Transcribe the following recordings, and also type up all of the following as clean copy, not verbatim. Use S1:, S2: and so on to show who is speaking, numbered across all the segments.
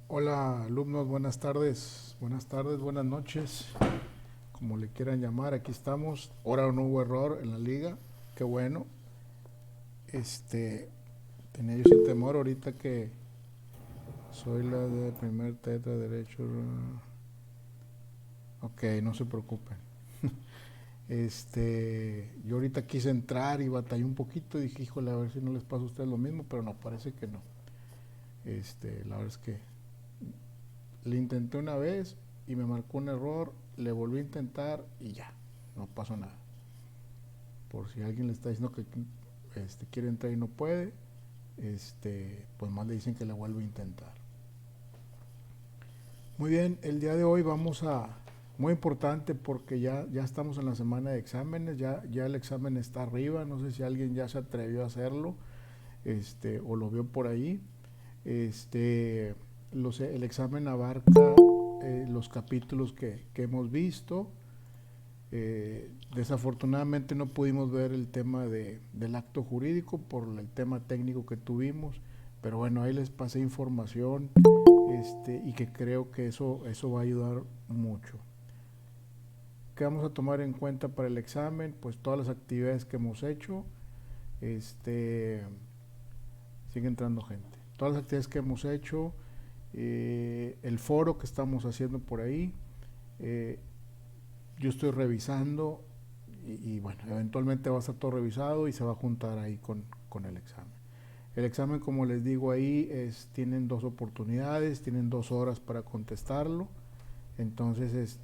S1: Hola alumnos, buenas tardes, buenas noches, como le quieran llamar, aquí estamos. Ahora no hubo error en la liga, qué bueno. Tenía yo ese temor ahorita que soy la de primer tetra derecho. Ok, no se preocupen. Yo ahorita quise entrar y batallé un poquito, dije, híjole, a ver si no les pasa a ustedes lo mismo, pero no, parece que no. La verdad es que le intenté una vez y me marcó un error, le volví a intentar y ya, no pasó nada. Por si alguien le está diciendo que quiere entrar y no puede, pues más le dicen que le vuelva a intentar. Muy bien, el día de hoy muy importante porque ya estamos en la semana de exámenes, ya el examen está arriba, no sé si alguien ya se atrevió a hacerlo, o lo vio por ahí. Este, el examen abarca los capítulos que hemos visto. Desafortunadamente no pudimos ver el tema del acto jurídico por el tema técnico que tuvimos, pero bueno, ahí les pasé información y que creo que eso va a ayudar mucho. ¿Qué vamos a tomar en cuenta para el examen? Pues todas las actividades que hemos hecho. Este, Sigue entrando gente. Todas las actividades que hemos hecho, el foro que estamos haciendo por ahí, eh, yo estoy revisando y bueno, eventualmente va a estar todo revisado y se va a juntar ahí con el examen. El examen, como les digo ahí, tienen dos oportunidades, tienen 2 horas para contestarlo. Entonces,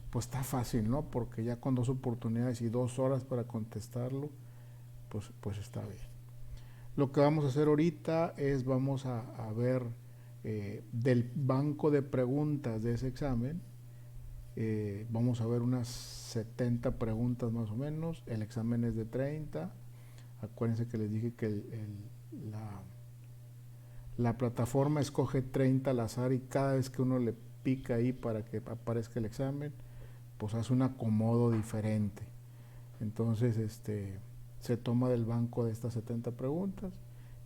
S1: pues está fácil, ¿no? Porque ya con 2 oportunidades y 2 horas para contestarlo, pues está bien. Lo que vamos a hacer ahorita es vamos a ver del banco de preguntas de ese examen. Vamos a ver unas 70 preguntas más o menos. El examen es de 30. Acuérdense que les dije que la plataforma escoge 30 al azar y cada vez que uno le pica ahí para que aparezca el examen, pues hace un acomodo diferente. Entonces, se toma del banco de estas 70 preguntas,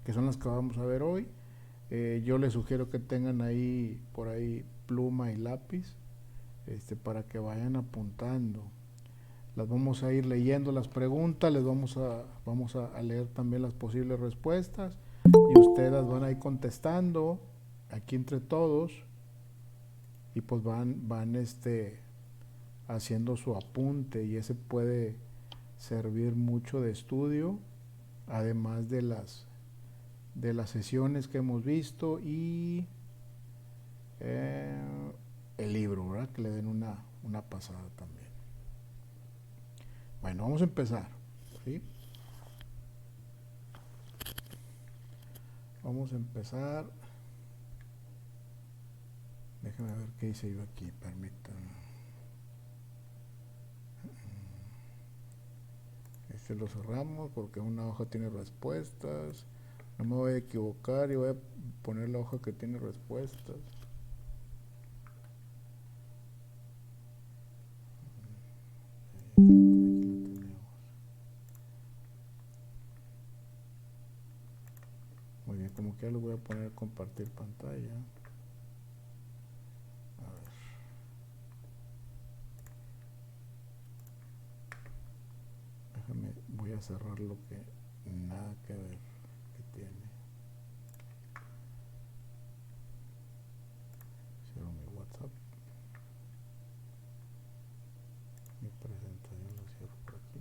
S1: que son las que vamos a ver hoy. Yo les sugiero que tengan ahí, por ahí, pluma y lápiz, para que vayan apuntando. Las vamos a ir leyendo las preguntas, vamos a leer también las posibles respuestas y ustedes las van a ir contestando aquí entre todos y pues van haciendo su apunte y ese puede servir mucho de estudio, además de las sesiones que hemos visto y eh, el libro, ¿verdad? Que le den una pasada también. Bueno, vamos a empezar, ¿sí? Vamos a empezar. Déjenme ver qué hice yo aquí, permítanme. Lo cerramos porque una hoja tiene respuestas. No me voy a equivocar y voy a poner la hoja que tiene respuestas. Aquí lo tenemos. Muy bien, como que ya lo voy a poner compartir pantalla. A ver. Voy a cerrar lo que nada que ver que tiene. Cierro mi WhatsApp. Mi presentación la cierro por aquí.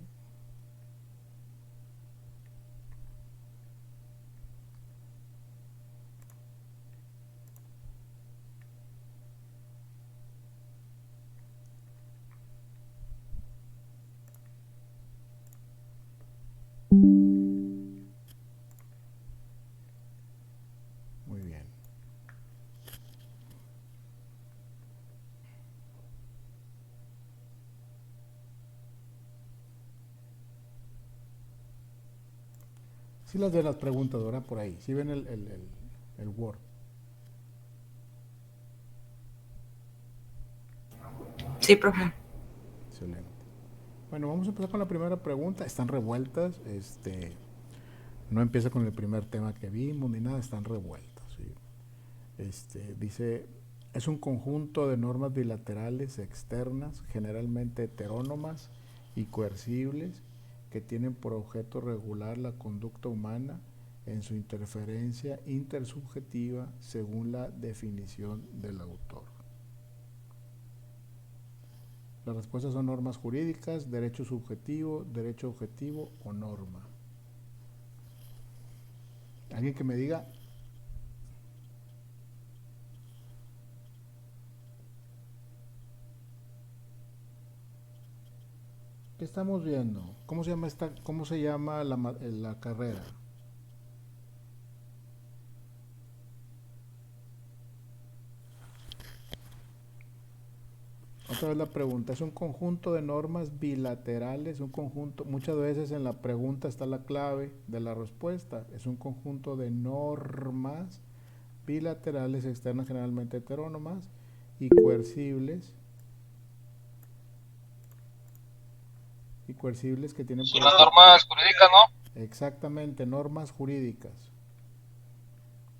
S1: Muy bien. Sí las de las preguntas, ¿verdad? Por ahí. Sí ven el Word.
S2: Sí, profe.
S1: Excelente. Bueno, vamos a empezar con la primera pregunta. Están revueltas. No empieza con el primer tema que vimos ni nada. Están revueltas. ¿Sí? Dice, es un conjunto de normas bilaterales externas, generalmente heterónomas y coercibles, que tienen por objeto regular la conducta humana en su interferencia intersubjetiva según la definición del autor. Las respuestas son normas jurídicas, derecho subjetivo, derecho objetivo o norma. ¿Alguien que me diga? ¿Qué estamos viendo? ¿Cómo se llama la carrera? Otra vez la pregunta, es un conjunto de normas bilaterales, un conjunto, muchas veces en la pregunta está la clave de la respuesta, es un conjunto de normas bilaterales externas generalmente heterónomas y coercibles que tienen
S3: por las normas jurídicas, ¿no?
S1: Exactamente, normas jurídicas.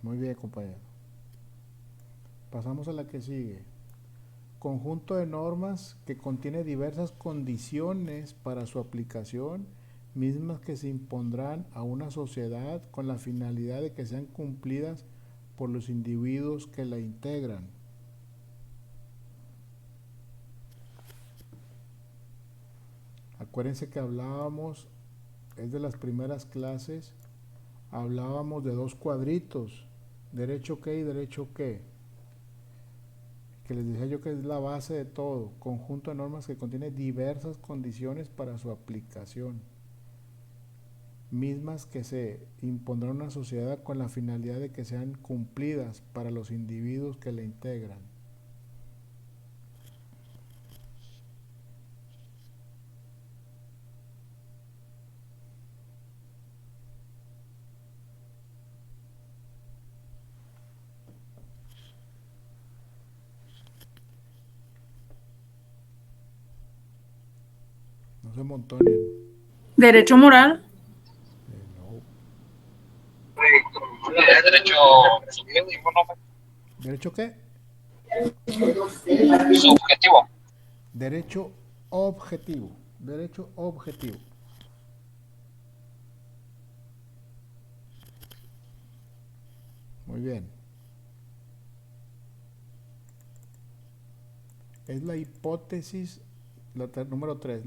S1: Muy bien, compañero. Pasamos a la que sigue. Conjunto de normas que contiene diversas condiciones para su aplicación, mismas que se impondrán a una sociedad con la finalidad de que sean cumplidas por los individuos que la integran. Acuérdense que hablábamos, es de las primeras clases, hablábamos de dos cuadritos, derecho qué y derecho qué, que les decía yo que es la base de todo, conjunto de normas que contiene diversas condiciones para su aplicación, mismas que se impondrán a una sociedad con la finalidad de que sean cumplidas para los individuos que la integran. No se montonen.
S2: Derecho moral.
S1: No.
S3: Derecho subjetivo, ¿no?
S1: ¿Derecho qué?
S3: Subjetivo.
S1: Derecho objetivo. Derecho objetivo. Muy bien. Es la hipótesis, número 3,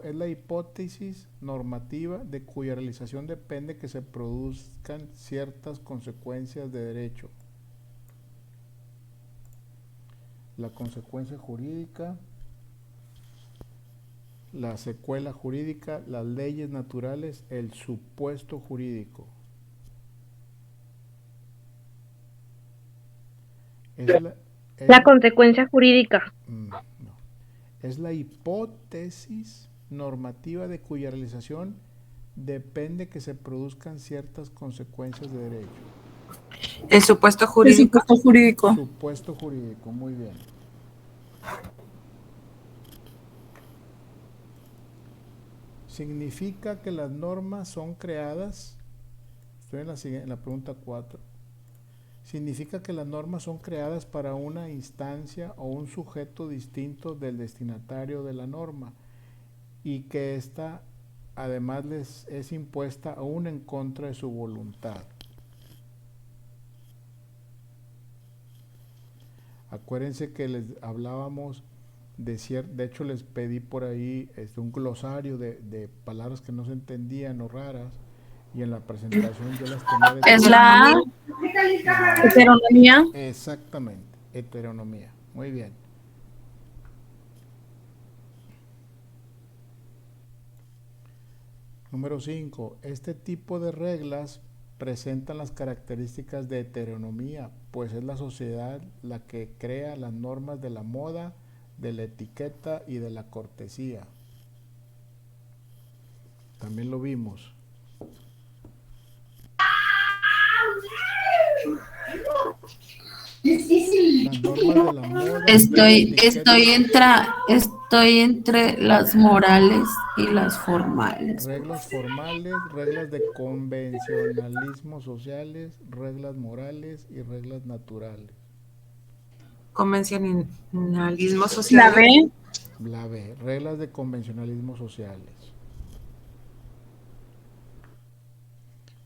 S1: es la hipótesis normativa de cuya realización depende que se produzcan ciertas consecuencias de derecho. La consecuencia jurídica, la secuela jurídica, las leyes naturales, el supuesto jurídico.
S4: La consecuencia jurídica.
S1: No. Es la hipótesis normativa de cuya realización depende que se produzcan ciertas consecuencias de derecho.
S2: El supuesto jurídico.
S5: El supuesto jurídico.
S1: Supuesto jurídico, muy bien. Significa que las normas son creadas, estoy en la pregunta 4, significa que las normas son creadas para una instancia o un sujeto distinto del destinatario de la norma y que ésta además les es impuesta aún en contra de su voluntad. Acuérdense que les hablábamos de hecho les pedí por ahí un glosario de palabras que no se entendían o raras, y en la presentación yo las tenía de...
S2: Es la
S4: Heteronomía.
S1: Exactamente, heteronomía. Muy bien. Número 5. Este tipo de reglas presentan las características de heteronomía, pues es la sociedad la que crea las normas de la moda, de la etiqueta y de la cortesía. También lo vimos. Las normas de la moda,
S2: estoy
S5: Estoy entre las morales y las formales.
S1: Reglas formales, reglas de convencionalismo sociales, reglas morales y reglas naturales.
S2: Convencionalismo social.
S4: La B.
S1: La B, reglas de convencionalismo sociales.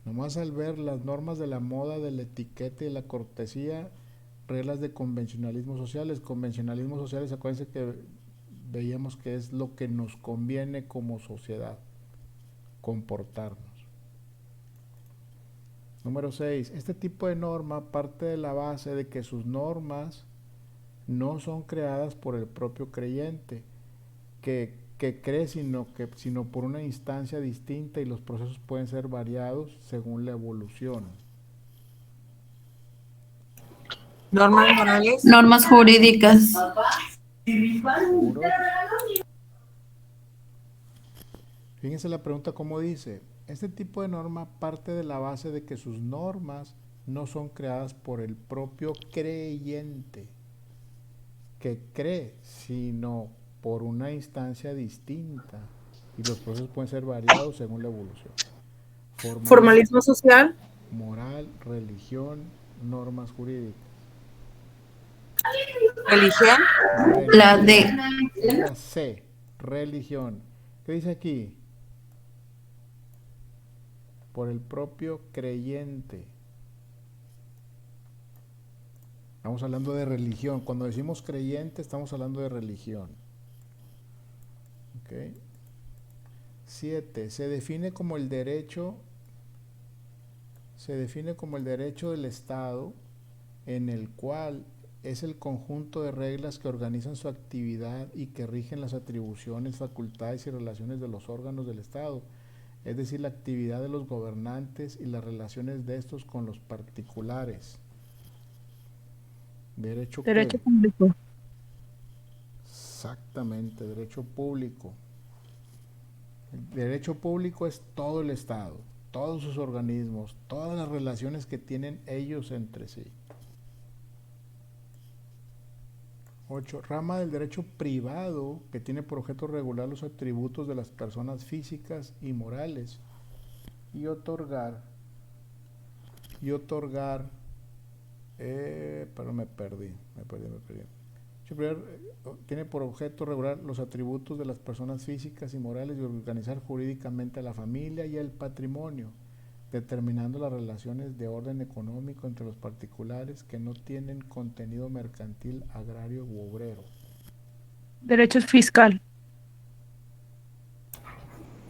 S1: Nomás al ver las normas de la moda, de la etiqueta y la cortesía, reglas de convencionalismo sociales. Convencionalismo sociales, acuérdense que veíamos que es lo que nos conviene como sociedad comportarnos. Número 6. Este tipo de norma parte de la base de que sus normas no son creadas por el propio creyente, que cree, sino por una instancia distinta, y los procesos pueden ser variados según la evolución.
S2: Normas morales.
S5: Normas jurídicas.
S1: ¿Seguros? Fíjense la pregunta cómo dice. Este tipo de norma parte de la base de que sus normas no son creadas por el propio creyente que cree, sino por una instancia distinta, y los procesos pueden ser variados según la evolución.
S2: Formalismo social.
S1: Moral, religión, normas jurídicas.
S2: Religión.
S5: La D.
S1: La C, religión. ¿Qué dice aquí? Por el propio creyente. Estamos hablando de religión. Cuando decimos creyente, estamos hablando de religión. ¿Okay? 7. Se define como el derecho del Estado, en el cual es el conjunto de reglas que organizan su actividad y que rigen las atribuciones, facultades y relaciones de los órganos del Estado, es decir, la actividad de los gobernantes y las relaciones de estos con los particulares. ¿Derecho
S4: público.
S1: Exactamente, derecho público. El derecho público es todo el Estado, todos sus organismos, todas las relaciones que tienen ellos entre sí. 8. Rama del derecho privado, que tiene por objeto regular los atributos de las personas físicas y morales y otorgar, pero me perdí. Tiene por objeto regular los atributos de las personas físicas y morales y organizar jurídicamente a la familia y el patrimonio, determinando las relaciones de orden económico entre los particulares que no tienen contenido mercantil, agrario u obrero.
S4: Derecho fiscal.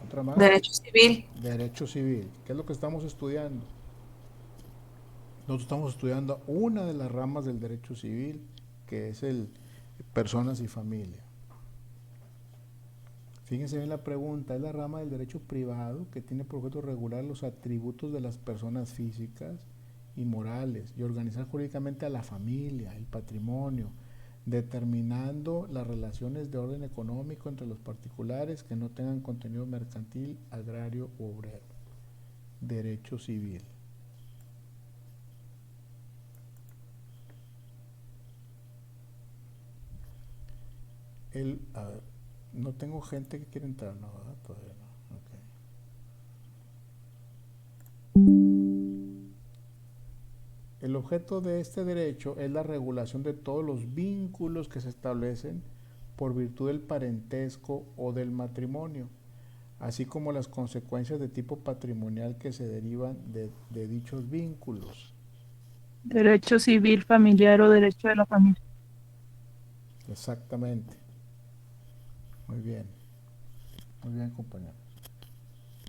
S1: ¿Otra más?
S2: Derecho civil.
S1: Derecho civil. ¿Qué es lo que estamos estudiando? Nosotros estamos estudiando una de las ramas del derecho civil, que es el personas y familia. Fíjense bien la pregunta, es la rama del derecho privado que tiene por objeto regular los atributos de las personas físicas y morales y organizar jurídicamente a la familia, el patrimonio, determinando las relaciones de orden económico entre los particulares que no tengan contenido mercantil, agrario u obrero. Derecho civil. A ver, no tengo gente que quiera entrar, no, ¿verdad? Todavía no. Okay. El objeto de este derecho es la regulación de todos los vínculos que se establecen por virtud del parentesco o del matrimonio, así como las consecuencias de tipo patrimonial que se derivan de dichos vínculos.
S4: Derecho civil, familiar o derecho de la familia.
S1: Exactamente. Muy bien, compañeros.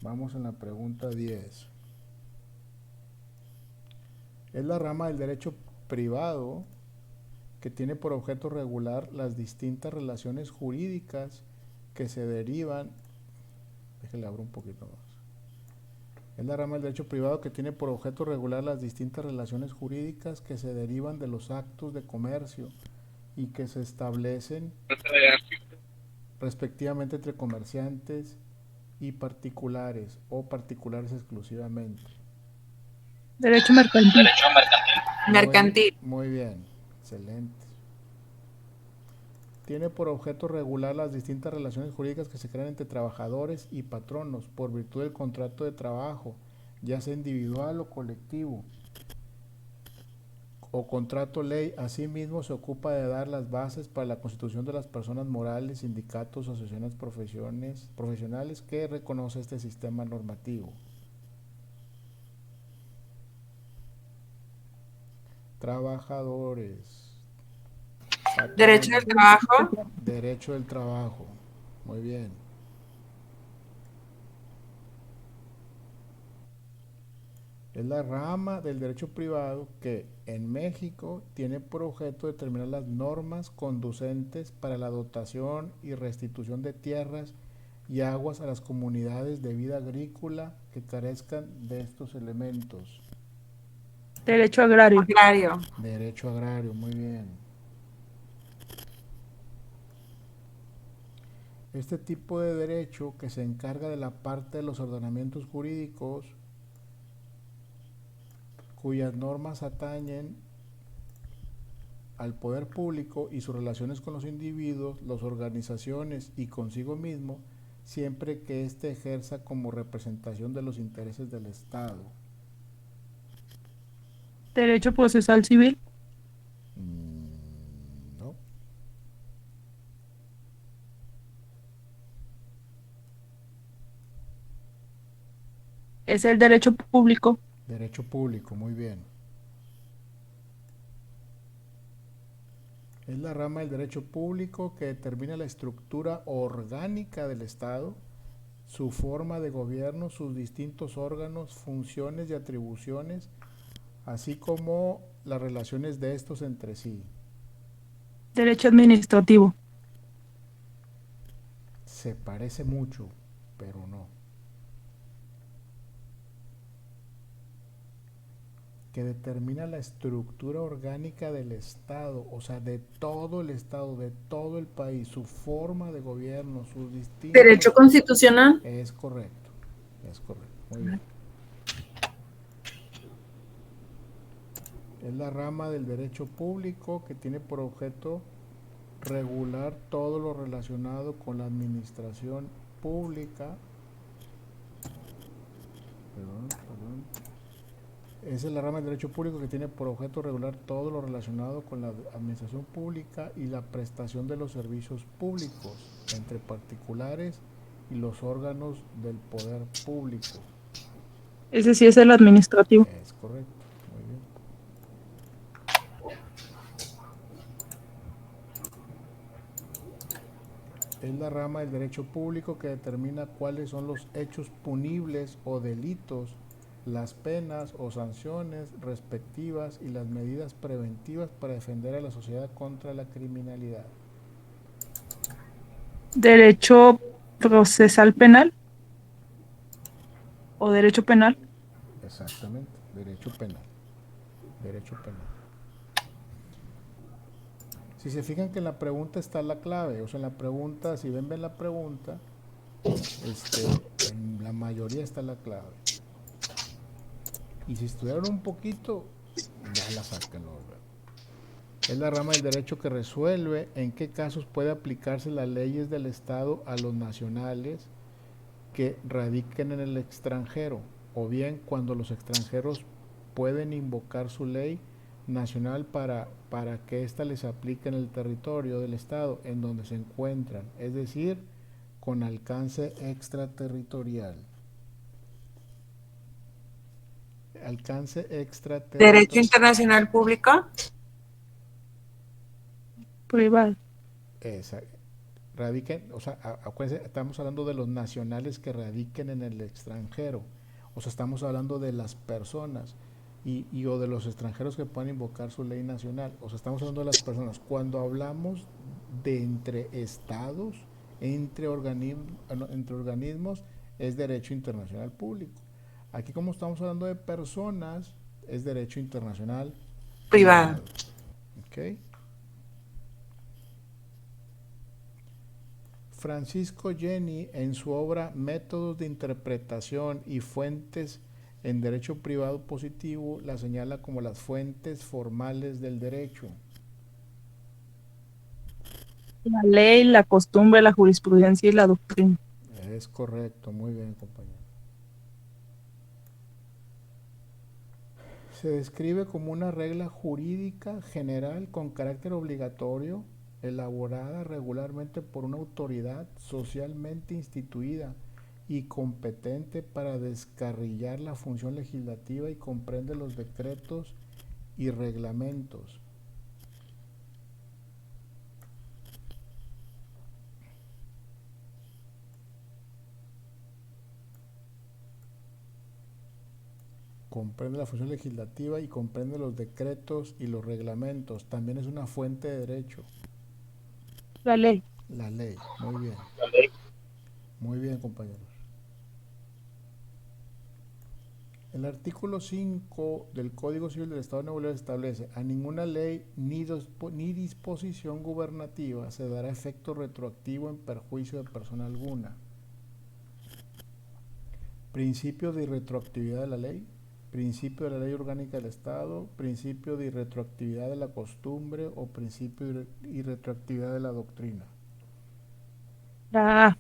S1: Vamos en la pregunta 10. Es la rama del derecho privado que tiene por objeto regular las distintas relaciones jurídicas que se derivan. Déjenle abro un poquito más. Es la rama del derecho privado que tiene por objeto regular las distintas relaciones jurídicas que se derivan de los actos de comercio y que se establecen respectivamente entre comerciantes y particulares o particulares exclusivamente.
S4: Derecho mercantil.
S2: Mercantil.
S1: Muy bien, excelente. Tiene por objeto regular las distintas relaciones jurídicas que se crean entre trabajadores y patronos por virtud del contrato de trabajo, ya sea individual o colectivo, o contrato ley. Asimismo, se ocupa de dar las bases para la constitución de las personas morales, sindicatos, asociaciones profesionales que reconoce este sistema normativo. Trabajadores.
S2: Derecho del trabajo.
S1: Derecho del trabajo. Muy bien. Es la rama del derecho privado que en México tiene por objeto determinar las normas conducentes para la dotación y restitución de tierras y aguas a las comunidades de vida agrícola que carezcan de estos elementos.
S4: Derecho agrario.
S2: Agrario.
S1: Derecho agrario, muy bien. Este tipo de derecho que se encarga de la parte de los ordenamientos jurídicos cuyas normas atañen al poder público y sus relaciones con los individuos, las organizaciones y consigo mismo, siempre que éste ejerza como representación de los intereses del Estado.
S4: Derecho procesal civil.
S1: No.
S4: Es el derecho público.
S1: Derecho público, muy bien. Es la rama del derecho público que determina la estructura orgánica del Estado, su forma de gobierno, sus distintos órganos, funciones y atribuciones, así como las relaciones de estos entre sí.
S4: Derecho administrativo.
S1: Se parece mucho, pero no. Que determina la estructura orgánica del Estado, o sea, de todo el Estado, de todo el país, su forma de gobierno, sus distintos...
S2: Derecho constitucional.
S1: Es correcto, muy bien. Es la rama del derecho público que tiene por objeto regular todo lo relacionado con la administración pública. Esa es la rama del derecho público que tiene por objeto regular todo lo relacionado con la administración pública y la prestación de los servicios públicos entre particulares y los órganos del poder público.
S4: Ese sí es el administrativo.
S1: Es correcto, muy bien. Es la rama del derecho público que determina cuáles son los hechos punibles o delitos, las penas o sanciones respectivas y las medidas preventivas para defender a la sociedad contra la criminalidad.
S4: Derecho procesal penal. O derecho penal.
S1: Exactamente, derecho penal. Derecho penal. Si se fijan que en la pregunta está la clave, o sea, en la pregunta, si ven la pregunta, en la mayoría está la clave. Y si estudiaron un poquito, ya la sacan. Es la rama del derecho que resuelve en qué casos puede aplicarse las leyes del Estado a los nacionales que radiquen en el extranjero, o bien cuando los extranjeros pueden invocar su ley nacional para que ésta les aplique en el territorio del Estado en donde se encuentran, es decir, con alcance extraterritorial. Alcance extraterritorial.
S2: Derecho internacional público.
S4: Privado.
S1: Radiquen, o sea, acuérdense, estamos hablando de los nacionales que radiquen en el extranjero, o sea, estamos hablando de las personas y o de los extranjeros que puedan invocar su ley nacional, o sea, estamos hablando de las personas. Cuando hablamos de entre estados, entre organismos, es derecho internacional público. Aquí, como estamos hablando de personas, es derecho internacional
S2: Privado.
S1: ¿Ok? Francisco Jenny, en su obra Métodos de Interpretación y Fuentes en Derecho Privado Positivo, la señala como las fuentes formales del derecho.
S4: La ley, la costumbre, la jurisprudencia y la doctrina.
S1: Es correcto, muy bien, compañero. Se describe como una regla jurídica general con carácter obligatorio, elaborada regularmente por una autoridad socialmente instituida y competente para descarrillar la función legislativa y comprende los decretos y reglamentos. Comprende la función legislativa y comprende los decretos y los reglamentos. También es una fuente de derecho.
S4: La ley.
S1: La ley. Muy bien.
S3: La ley.
S1: Muy bien, compañeros. El artículo 5 del Código Civil del Estado de Nuevo León establece: a ninguna ley ni disposición gubernativa se dará efecto retroactivo en perjuicio de persona alguna. Principio de irretroactividad de la ley, principio de la ley orgánica del Estado, principio de irretroactividad de la costumbre o principio de irretroactividad de la doctrina.
S4: La A.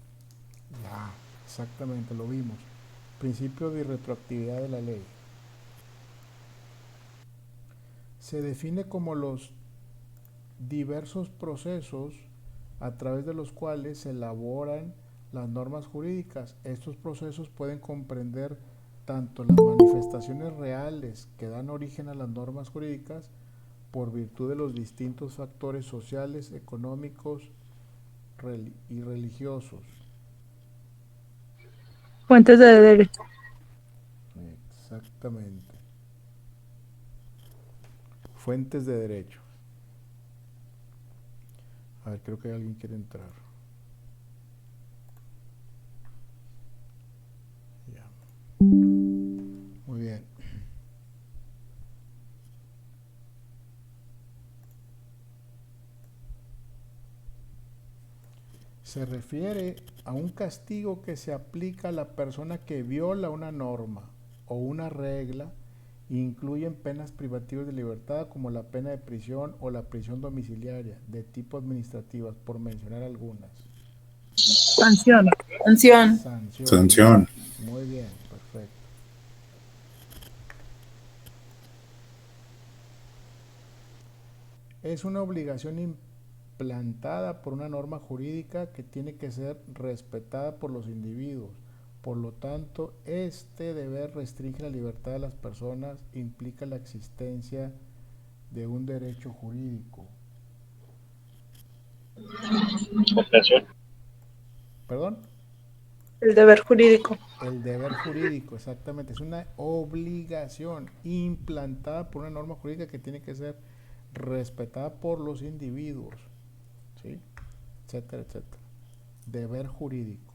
S1: Ya, exactamente, lo vimos. Principio de irretroactividad de la ley. Se define como los diversos procesos a través de los cuales se elaboran las normas jurídicas. Estos procesos pueden comprender tanto las manifestaciones reales que dan origen a las normas jurídicas por virtud de los distintos factores sociales, económicos y religiosos.
S4: Fuentes de derecho.
S1: Exactamente. Fuentes de derecho. A ver, creo que alguien quiere entrar. Ya. Muy bien. Se refiere a un castigo que se aplica a la persona que viola una norma o una regla. Incluyen penas privativas de libertad como la pena de prisión o la prisión domiciliaria de tipo administrativas, por mencionar algunas.
S4: Sanción.
S2: Sanción.
S6: Sanción.
S1: Muy bien, perfecto. Es una obligación implantada por una norma jurídica que tiene que ser respetada por los individuos. Por lo tanto, este deber restringe la libertad de las personas, implica la existencia de un derecho jurídico.
S3: Comprensión.
S1: ¿Perdón?
S2: El deber jurídico.
S1: El deber jurídico, exactamente. Es una obligación implantada por una norma jurídica que tiene que ser respetada por los individuos, ¿sí? Etcétera, etcétera. Deber jurídico.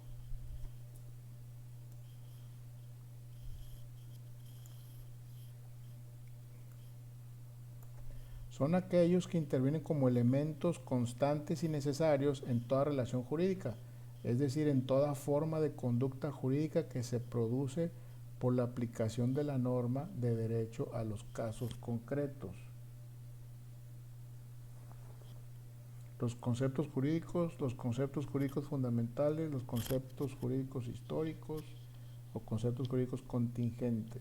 S1: Son aquellos que intervienen como elementos constantes y necesarios en toda relación jurídica, es decir, en toda forma de conducta jurídica que se produce por la aplicación de la norma de derecho a los casos concretos. Los conceptos jurídicos fundamentales, los conceptos jurídicos históricos o conceptos jurídicos contingentes.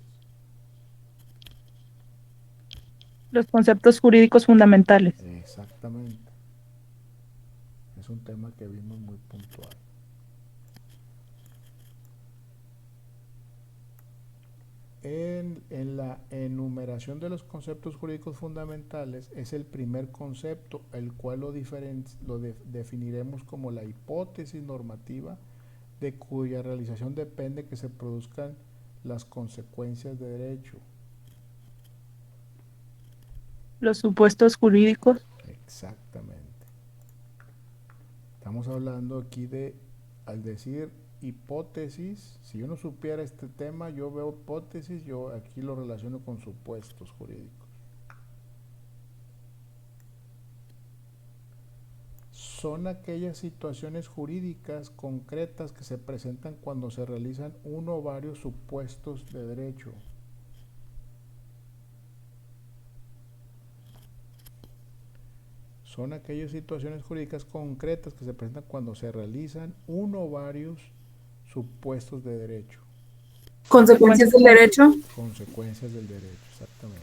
S4: Los conceptos jurídicos fundamentales.
S1: Exactamente. Es un tema que vimos muy puntual. En la enumeración de los conceptos jurídicos fundamentales es el primer concepto, el cual lo definiremos como la hipótesis normativa de cuya realización depende que se produzcan las consecuencias de derecho.
S4: Los supuestos jurídicos.
S1: Exactamente. Estamos hablando aquí de, al decir hipótesis, si yo no supiera este tema, yo veo hipótesis, yo aquí lo relaciono con supuestos jurídicos. Son aquellas situaciones jurídicas concretas que se presentan cuando se realizan uno o varios supuestos de derecho. Son aquellas situaciones jurídicas concretas que se presentan cuando se realizan uno o varios supuestos de derecho.
S2: Consecuencias del derecho.
S1: Consecuencias del derecho, exactamente.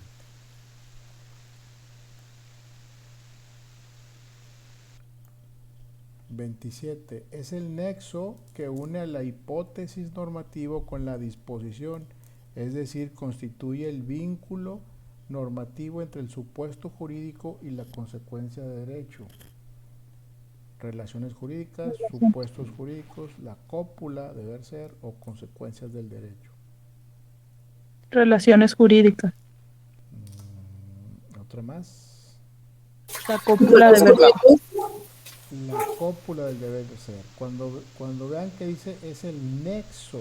S1: (27) Es el nexo que une a la hipótesis normativo con la disposición, es decir, constituye el vínculo normativo entre el supuesto jurídico y la consecuencia de derecho. Relaciones jurídicas, supuestos jurídicos, la cópula, deber ser o consecuencias del derecho.
S4: Relaciones jurídicas.
S1: Otra más.
S4: La cópula de verdad.
S1: La cópula del deber de ser. Cuando vean que dice es el nexo,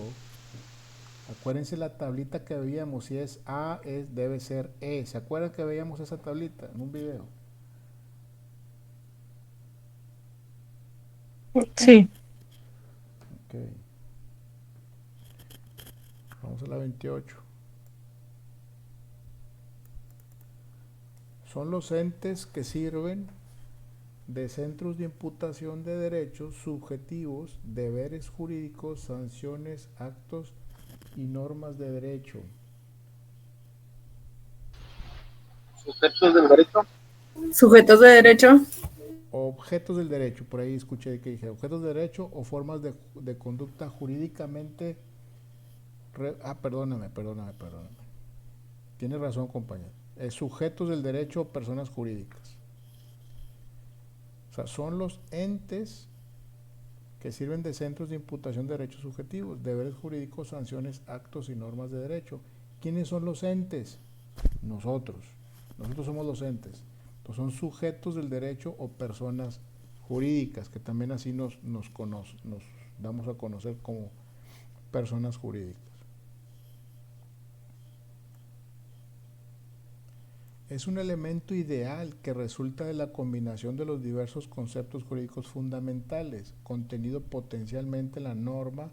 S1: acuérdense la tablita que veíamos, si es A, debe ser E. ¿Se acuerdan que veíamos esa tablita en un video?
S4: Sí.
S1: Ok. Vamos a la 28. Son los entes que sirven de centros de imputación de derechos subjetivos, deberes jurídicos, sanciones, actos y normas de derecho.
S3: Sujetos del derecho.
S2: Sujetos de derecho.
S1: Objetos del derecho, por ahí escuché que dije objetos de derecho o formas de conducta jurídicamente. Perdóname. Tiene razón, compañero. Sujetos del derecho o personas jurídicas. O sea, son los entes que sirven de centros de imputación de derechos subjetivos, deberes jurídicos, sanciones, actos y normas de derecho. ¿Quiénes son los entes? Nosotros. Nosotros somos los entes. Entonces son sujetos del derecho o personas jurídicas, que también así nos damos a conocer como personas jurídicas. Es un elemento ideal que resulta de la combinación de los diversos conceptos jurídicos fundamentales, contenido potencialmente en la norma,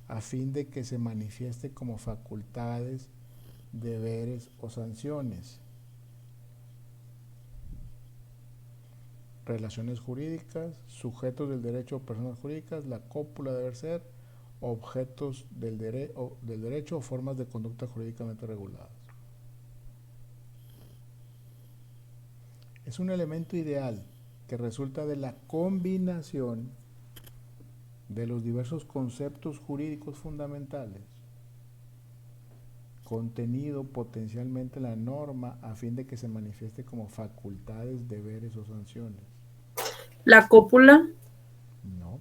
S1: a fin de que se manifieste como facultades, deberes o sanciones. Relaciones jurídicas, sujetos del derecho o personas jurídicas, la cópula debe ser, objetos del derecho o formas de conducta jurídicamente reguladas. Es un elemento ideal que resulta de la combinación de los diversos conceptos jurídicos fundamentales, contenido potencialmente en la norma a fin de que se manifieste como facultades, deberes o sanciones.
S2: La cópula.
S1: No.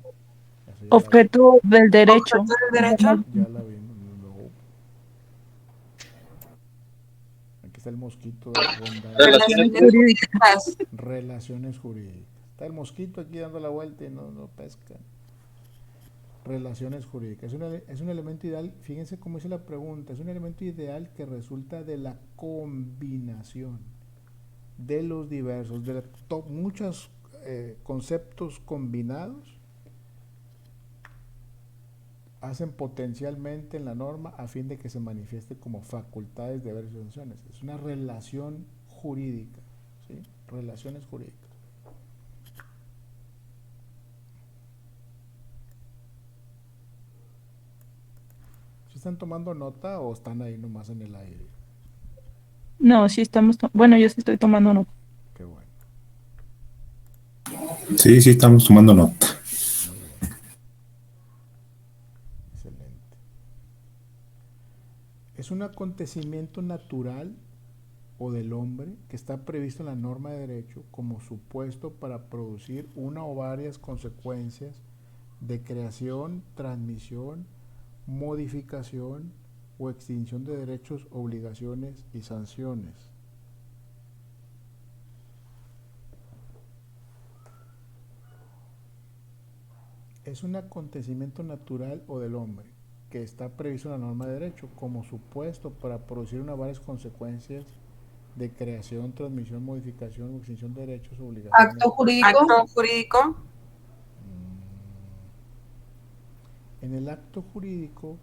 S4: Objeto del derecho.
S2: Objeto del derecho.
S1: Ya la vimos. No. Aquí está el mosquito rondando.
S2: Relaciones jurídicas.
S1: Relaciones jurídicas. Está el mosquito aquí dando la vuelta y no pesca. Relaciones jurídicas. Es un elemento ideal, fíjense cómo dice la pregunta, es un elemento ideal que resulta de la combinación de los diversos, de muchos conceptos combinados, hacen potencialmente en la norma a fin de que se manifieste como facultades, deberes y sanciones. Es una relación jurídica, ¿sí? Relaciones jurídicas. ¿Están tomando nota o están ahí nomás en el aire?
S4: No, sí estamos, bueno, yo sí estoy tomando nota.
S1: Qué bueno.
S6: Sí, estamos tomando nota.
S1: Muy bien. Excelente. Es un acontecimiento natural o del hombre que está previsto en la norma de derecho como supuesto para producir una o varias consecuencias de creación, transmisión, modificación o extinción de derechos, obligaciones y sanciones. Es un acontecimiento natural o del hombre que está previsto en la norma de derecho como supuesto para producir una o varias consecuencias de creación, transmisión, modificación o extinción de derechos, obligaciones.
S2: Acto jurídico.
S1: En el acto jurídico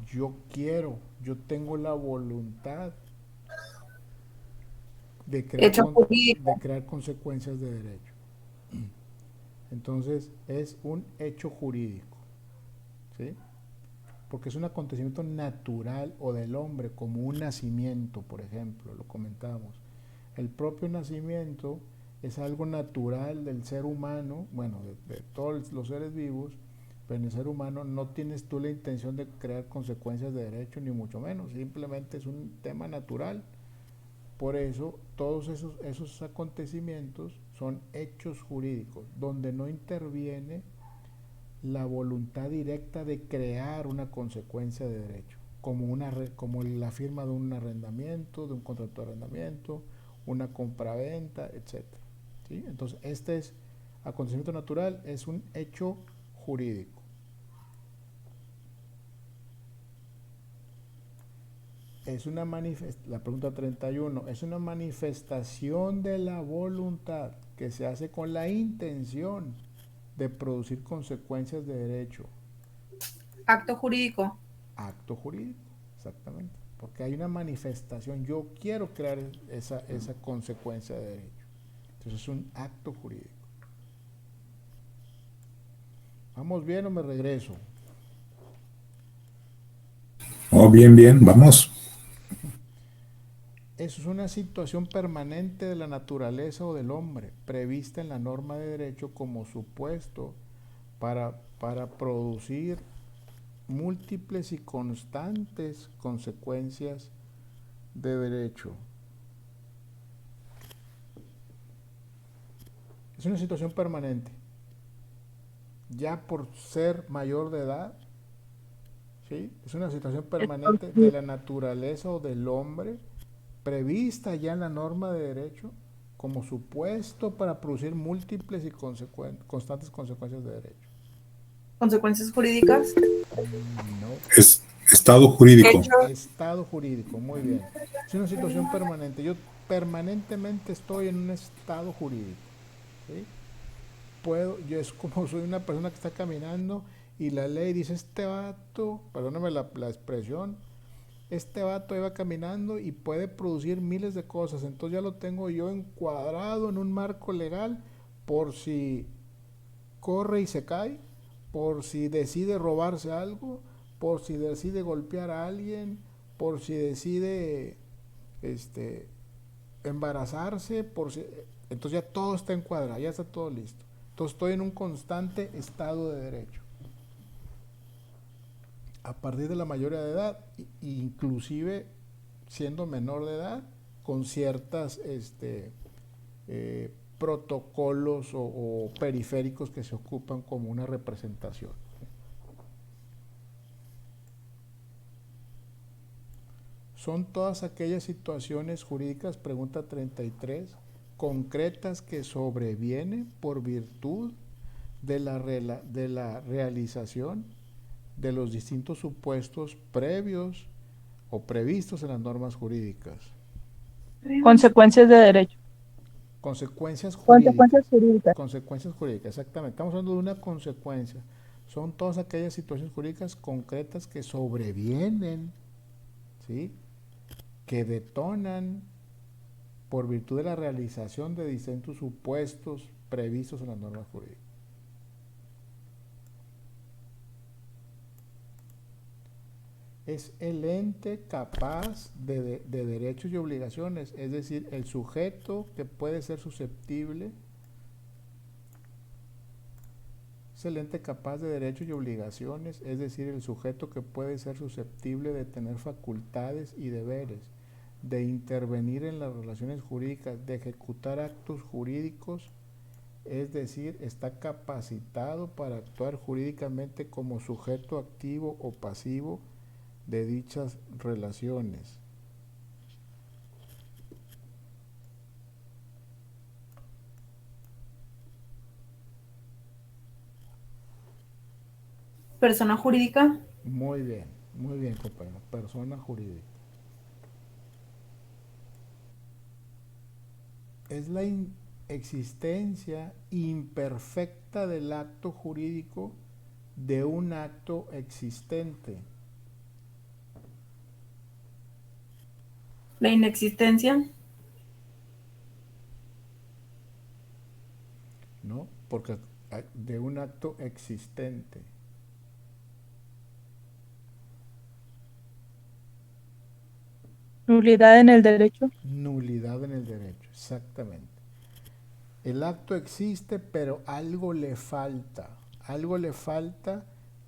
S1: yo tengo la voluntad de crear consecuencias de derecho. Entonces es un hecho jurídico, ¿sí? Porque es un acontecimiento natural o del hombre, como un nacimiento, por ejemplo, lo comentábamos. El propio nacimiento es algo natural del ser humano, bueno, de todos los seres vivos, pero en el ser humano no tienes tú la intención de crear consecuencias de derecho, ni mucho menos, simplemente es un tema natural. Por eso todos esos acontecimientos son hechos jurídicos, donde no interviene la voluntad directa de crear una consecuencia de derecho, como la firma de un arrendamiento, de un contrato de arrendamiento, una compraventa, etc. ¿Sí? Entonces, este es acontecimiento natural, es un hecho jurídico. La pregunta 31, es una manifestación de la voluntad que se hace con la intención de producir consecuencias de derecho.
S2: Acto jurídico.
S1: Acto jurídico, exactamente. Porque hay una manifestación, yo quiero crear esa consecuencia de derecho. Entonces es un acto jurídico. ¿Vamos bien o me regreso?
S6: Oh, bien, bien, vamos.
S1: Eso es una situación permanente de la naturaleza o del hombre, prevista en la norma de derecho como supuesto para producir múltiples y constantes consecuencias de derecho. Es una situación permanente. Ya por ser mayor de edad, ¿sí? Es una situación permanente de la naturaleza o del hombre, prevista ya en la norma de derecho como supuesto para producir múltiples y constantes consecuencias de derecho.
S2: Consecuencias jurídicas.
S1: No.
S6: Es estado jurídico.
S1: Estado jurídico, muy bien. Es una situación permanente. Yo permanentemente estoy en un estado jurídico. ¿Sí? Yo es como soy una persona que está caminando y la ley dice, este vato, perdóname la expresión, este vato iba caminando y puede producir miles de cosas, entonces ya lo tengo yo encuadrado en un marco legal por si corre y se cae, por si decide robarse algo, por si decide golpear a alguien, por si decide embarazarse, entonces ya todo está encuadrado, ya está todo listo. Entonces estoy en un constante estado de derecho. A partir de la mayoría de edad, inclusive siendo menor de edad, con ciertas protocolos o periféricos que se ocupan como una representación. Son todas aquellas situaciones jurídicas, pregunta 33, concretas que sobrevienen por virtud de la realización de los distintos supuestos previos o previstos en las normas jurídicas.
S4: Consecuencias de derecho.
S1: Consecuencias jurídicas.
S4: Consecuencias jurídicas.
S1: Consecuencias jurídicas, exactamente. Estamos hablando de una consecuencia. Son todas aquellas situaciones jurídicas concretas que sobrevienen, ¿sí? Que detonan por virtud de la realización de distintos supuestos previstos en las normas jurídicas. Es el ente capaz de derechos y obligaciones, es decir, el sujeto que puede ser susceptible, es el ente capaz de derechos y obligaciones, es decir, el sujeto que puede ser susceptible de tener facultades y deberes, de intervenir en las relaciones jurídicas, de ejecutar actos jurídicos, es decir, está capacitado para actuar jurídicamente como sujeto activo o pasivo de dichas relaciones.
S2: Persona jurídica.
S1: Muy bien, compañero. Persona jurídica. Es la existencia imperfecta del acto jurídico de un acto existente.
S2: La inexistencia.
S1: ¿No? Porque de un acto existente.
S4: Nulidad en el derecho.
S1: Nulidad en el derecho, exactamente. El acto existe, pero algo le falta. Algo le falta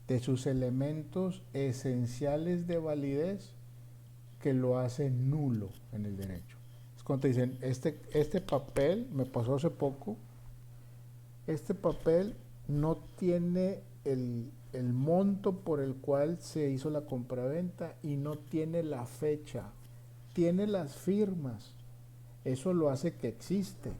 S1: de sus elementos esenciales de validez que lo hace nulo en el derecho. Es cuando te dicen, este papel, me pasó hace poco, este papel no tiene el monto por el cual se hizo la compraventa y no tiene la fecha, tiene las firmas. Eso lo hace que existe,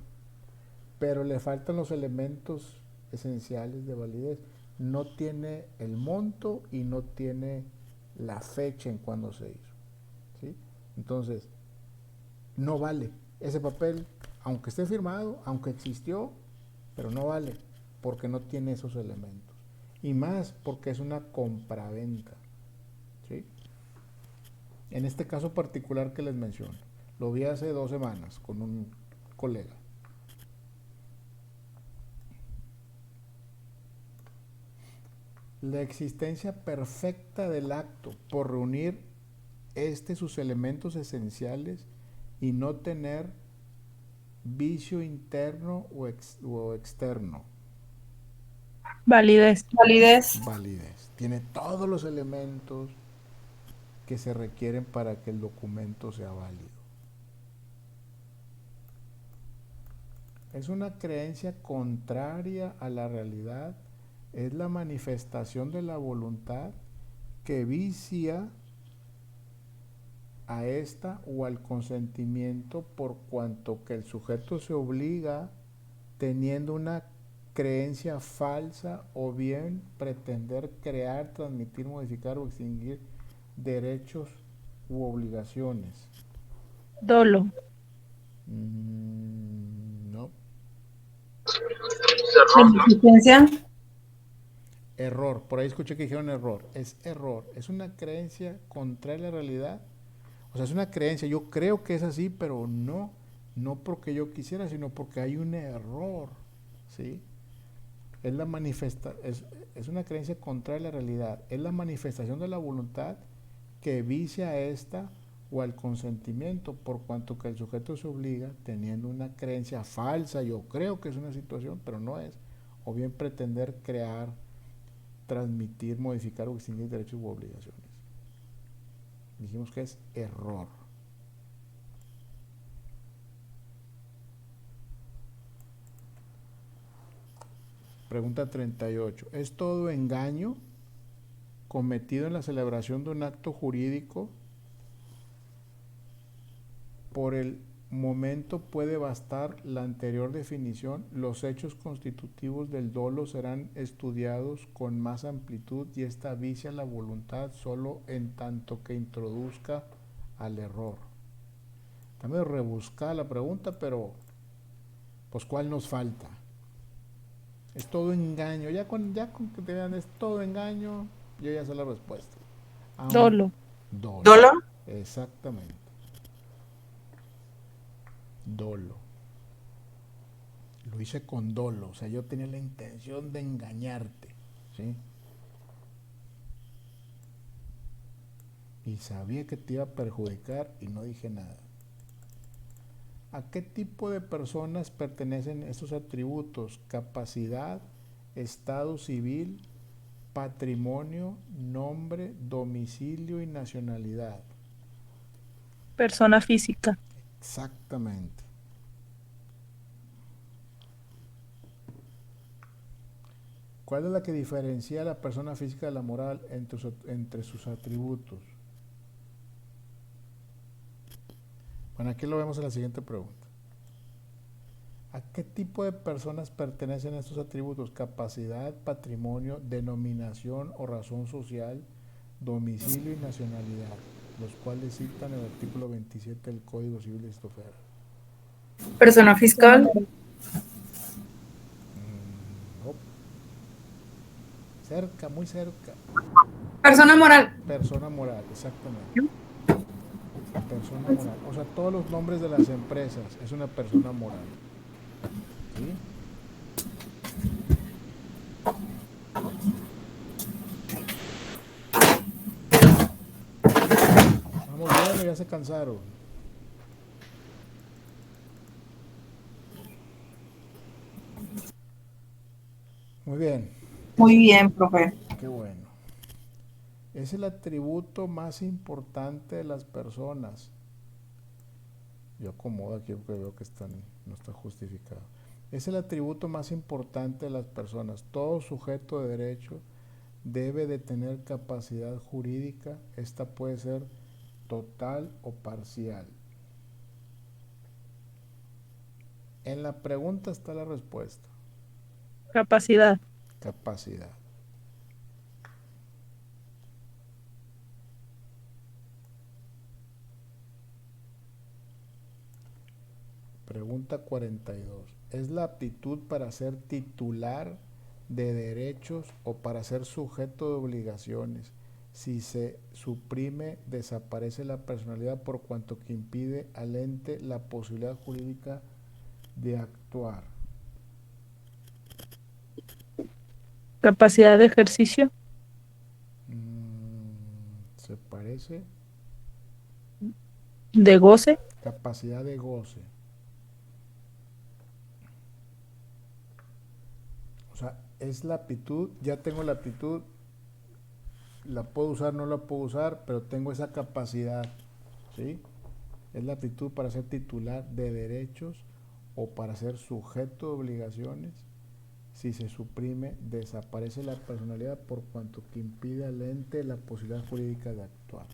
S1: pero le faltan los elementos esenciales de validez. No tiene el monto y no tiene la fecha en cuando se hizo, ¿sí? Entonces, no vale. Ese papel, aunque esté firmado, aunque existió, pero no vale, porque no tiene esos elementos. Y más porque es una compraventa, ¿sí? En este caso particular que les menciono, lo vi hace 2 semanas con un colega. La existencia perfecta del acto por reunir sus elementos esenciales y no tener vicio interno o externo.
S4: Validez.
S2: Validez.
S1: Validez. Tiene todos los elementos que se requieren para que el documento sea válido. Es una creencia contraria a la realidad, es la manifestación de la voluntad que vicia a esta o al consentimiento por cuanto que el sujeto se obliga teniendo una creencia falsa o bien pretender crear, transmitir, modificar o extinguir derechos u obligaciones.
S4: Dolo.
S1: No.
S2: Existencia.
S1: Error. Por ahí escuché que dijeron error. Es error. Es una creencia contraria a la realidad. O sea, es una creencia. Yo creo que es así, pero no. No porque yo quisiera, sino porque hay un error. ¿Sí? Es una creencia contraria a la realidad. Es la manifestación de la voluntad que vicia a esta o al consentimiento, por cuanto que el sujeto se obliga teniendo una creencia falsa, yo creo que es una situación, pero no es, o bien pretender crear, transmitir, modificar o extinguir derechos u obligaciones. Dijimos que es error. Pregunta 38. ¿Es todo engaño cometido en la celebración de un acto jurídico? Por el momento puede bastar la anterior definición. Los hechos constitutivos del dolo serán estudiados con más amplitud y esta vicia la voluntad solo en tanto que introduzca al error. Está medio rebuscada la pregunta, pero pues ¿cuál nos falta? Es todo engaño. Ya con que te vean es todo engaño, yo ya sé la respuesta.
S4: Dolo.
S2: Dolo.
S1: Exactamente. Dolo. Lo hice con dolo, o sea, yo tenía la intención de engañarte, ¿sí? Y sabía que te iba a perjudicar y no dije nada. ¿A qué tipo de personas pertenecen estos atributos? Capacidad, estado civil, patrimonio, nombre, domicilio y nacionalidad.
S4: Persona física.
S1: Exactamente. ¿Cuál es la que diferencia a la persona física de la moral entre sus atributos? Bueno, aquí lo vemos en la siguiente pregunta. ¿A qué tipo de personas pertenecen estos atributos? Capacidad, patrimonio, denominación o razón social, domicilio y nacionalidad, los cuales citan el artículo 27 del Código Civil de Distrito Federal.
S2: Persona fiscal.
S1: No. Cerca, muy cerca.
S2: Persona moral.
S1: Persona moral, exactamente. Persona moral. O sea, todos los nombres de las empresas es una persona moral. ¿Sí? se cansaron? Muy bien,
S2: Muy bien, profe.
S1: qué bueno. Es el atributo más importante de las personas. Yo acomodo aquí porque veo que no está justificado. Es el atributo más importante de las personas. Todo sujeto de derecho debe de tener capacidad jurídica. Esta puede ser total o parcial. En la pregunta está la respuesta.
S4: Capacidad.
S1: Capacidad. Pregunta 42. ¿Es la aptitud para ser titular de derechos o para ser sujeto de obligaciones? Si se suprime, desaparece la personalidad por cuanto que impide al ente la posibilidad jurídica de actuar.
S4: Capacidad de ejercicio.
S1: ¿Se parece?
S4: De goce.
S1: Capacidad de goce. O sea, es la aptitud, ya tengo la aptitud, la puedo usar, no la puedo usar, pero tengo esa capacidad, ¿sí? Es la aptitud para ser titular de derechos o para ser sujeto de obligaciones. Si se suprime, desaparece la personalidad por cuanto que impide al ente la posibilidad jurídica de actuar.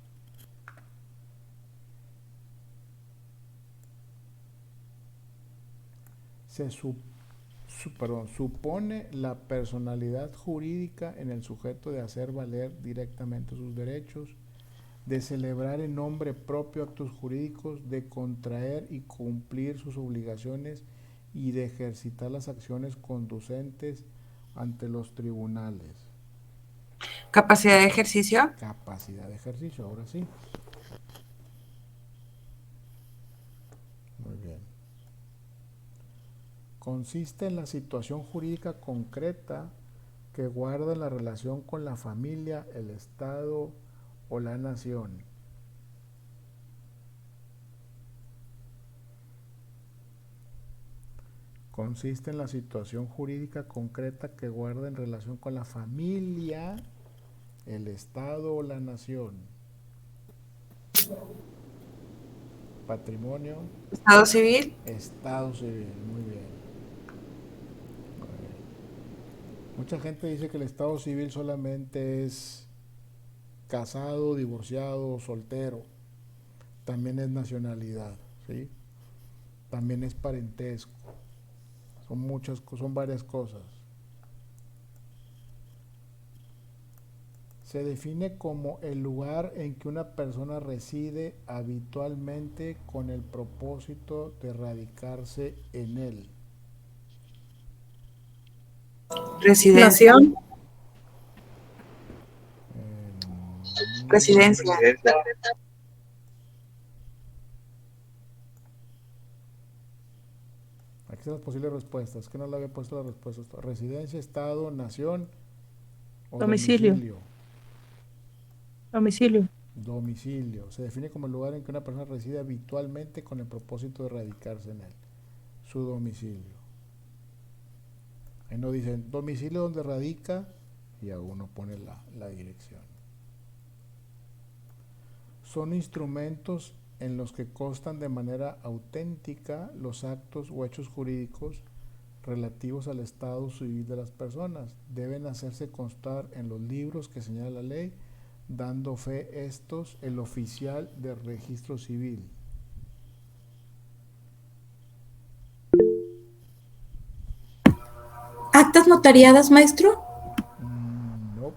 S1: Se supone la personalidad jurídica en el sujeto de hacer valer directamente sus derechos, de celebrar en nombre propio actos jurídicos, de contraer y cumplir sus obligaciones y de ejercitar las acciones conducentes ante los tribunales.
S2: Capacidad de ejercicio.
S1: Capacidad de ejercicio, ahora sí. Muy bien. Consiste en la situación jurídica concreta que guarda la relación con la familia, el Estado o la nación. Consiste en la situación jurídica concreta que guarda en relación con la familia, el Estado o la nación. Patrimonio.
S2: Estado civil.
S1: Estado civil, muy bien. Mucha gente dice que el estado civil solamente es casado, divorciado, soltero. También es nacionalidad, ¿sí? También es parentesco. Son varias cosas. Se define como el lugar en que una persona reside habitualmente con el propósito de radicarse en él.
S2: Residencia. Residencia.
S1: Aquí están las posibles respuestas. Es que no le había puesto las respuestas. Residencia, estado, nación o
S4: Domicilio. Domicilio.
S1: Domicilio. Se define como el lugar en que una persona reside habitualmente con el propósito de radicarse en él. Su domicilio. Ahí no dicen domicilio donde radica y a uno pone la dirección. Son instrumentos en los que constan de manera auténtica los actos o hechos jurídicos relativos al estado civil de las personas. Deben hacerse constar en los libros que señala la ley, dando fe estos el oficial del registro civil.
S2: ¿Actas notariadas, maestro?
S1: No.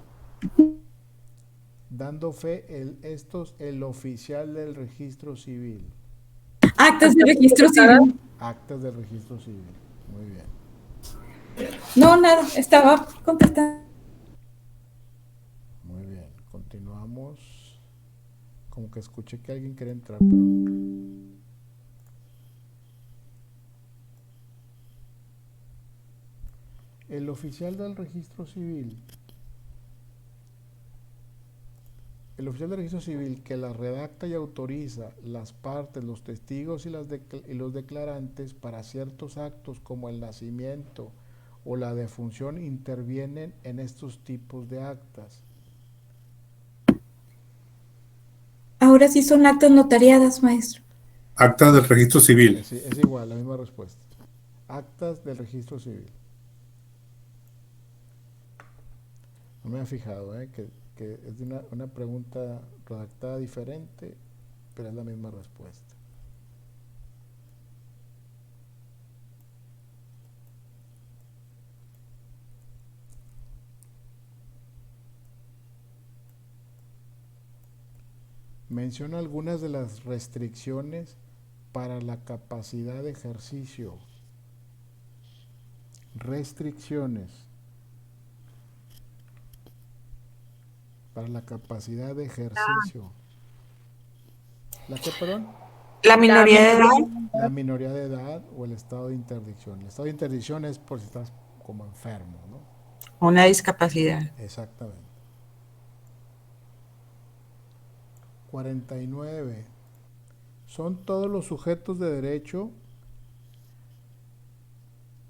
S1: Dando fe el oficial del registro civil.
S2: Actas de registro civil.
S1: Actas del registro civil. Muy bien.
S2: No, nada, estaba contestando.
S1: Muy bien. Continuamos. Como que escuché que alguien quería entrar, pero... El oficial del registro civil El oficial de registro civil que la redacta y autoriza las partes, los testigos y los declarantes para ciertos actos como el nacimiento o la defunción intervienen en estos tipos de actas.
S2: Ahora sí son actas notariadas, maestro.
S6: Acta del registro civil.
S1: Es igual, la misma respuesta. Actas del registro civil. No me he fijado, que es una pregunta redactada diferente, pero es la misma respuesta. Menciona algunas de las restricciones para la capacidad de ejercicio. Restricciones para la capacidad de ejercicio. ¿La qué, perdón?
S2: La minoría de edad.
S1: La minoría de edad o el estado de interdicción. El estado de interdicción es por si estás como enfermo, ¿no?
S2: Una discapacidad.
S1: Exactamente. 49. Son todos los sujetos de derecho